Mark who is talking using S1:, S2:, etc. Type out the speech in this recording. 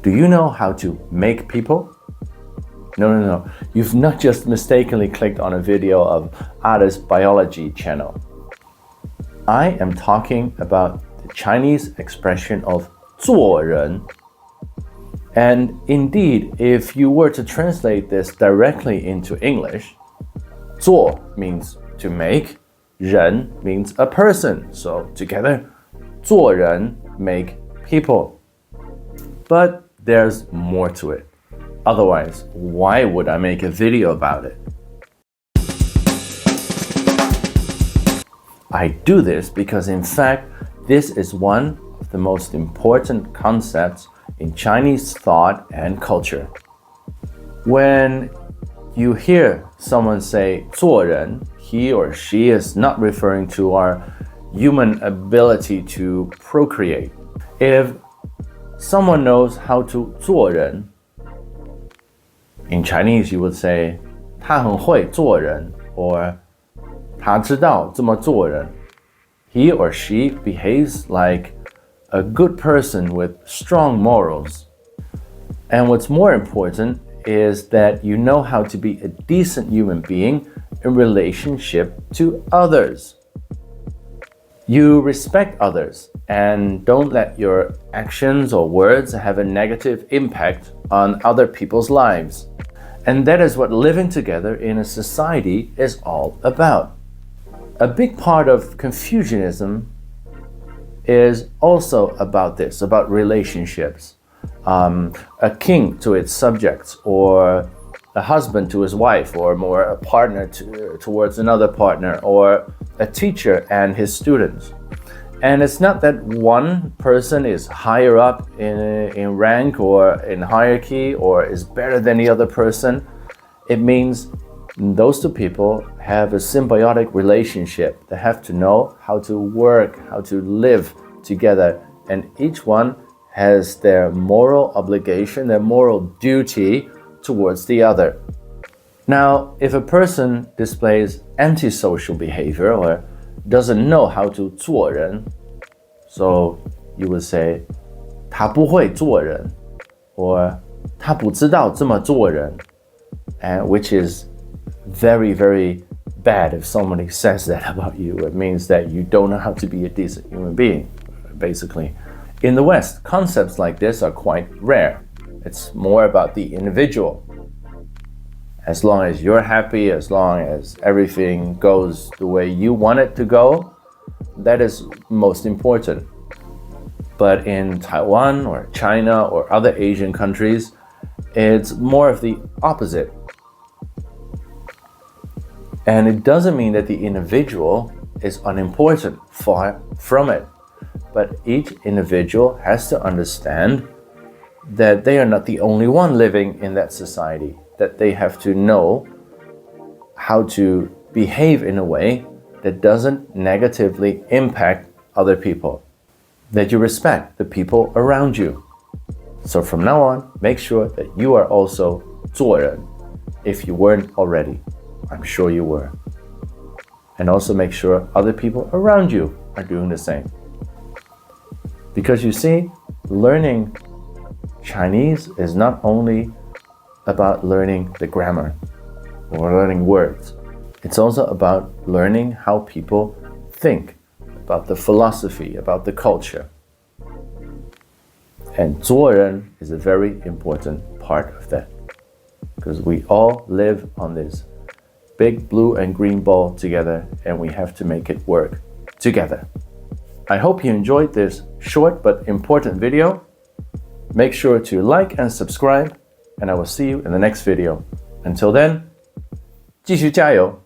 S1: Do you know how to make people? No. You've not just mistakenly clicked on a video of Ada's biology channel. I am talking about the Chinese expression of 做人. And indeed, if you were to translate this directly into English, 做 means to make, 人 means a person. So together, 做人 make people. But there's more to it. Otherwise, why would I make a video about it? I do this because in fact, this is one of the most important concepts in Chinese thought and culture. When you hear someone say 做人, he or she is not referring to our human ability to procreate. If someone knows how to 做人, in Chinese you would say 他很会做人 or 他知道这么做人. He or she behaves like a good person with strong morals. And what's more important is that you know how to be a decent human being in relationship to others. You respect others and don't let your actions or words have a negative impact on other people's lives. And that is what living together in a society is all about. A big part of Confucianism is also about this, about relationships. A king to its subjects, or a husband to his wife, or more a partner towards another partner, or a teacher and his students. And it's not that one person is higher up in rank or in hierarchy or is better than the other person. It means those two people have a symbiotic relationship. They have to know how to work, how to live together, and each one has their moral obligation, their moral duty towards the other. Now, if a person displays antisocial behavior or doesn't know how to 做人, so you would say 他不会做人 or 他不知道这么做人, which is very, very bad if somebody says that about you. It means that you don't know how to be a decent human being, basically. In the West, concepts like this are quite rare. It's more about the individual. As long as you're happy, as long as everything goes the way you want it to go, that is most important. But in Taiwan or China or other Asian countries, it's more of the opposite. And it doesn't mean that the individual is unimportant, far from it. But each individual has to understand that they are not the only one living in that society, that they have to know how to behave in a way that doesn't negatively impact other people, that you respect the people around you. So from now on, make sure that you are also 做人, if you weren't already. I'm sure you were. And also make sure other people around you are doing the same. Because you see, learning Chinese is not only about learning the grammar or learning words. It's also about learning how people think, about the philosophy, about the culture. And 做人 is a very important part of that. Because we all live on this big blue and green ball together, and we have to make it work together. I hope you enjoyed this short but important video. Make sure to like and subscribe, and I will see you in the next video. Until then, 继续加油!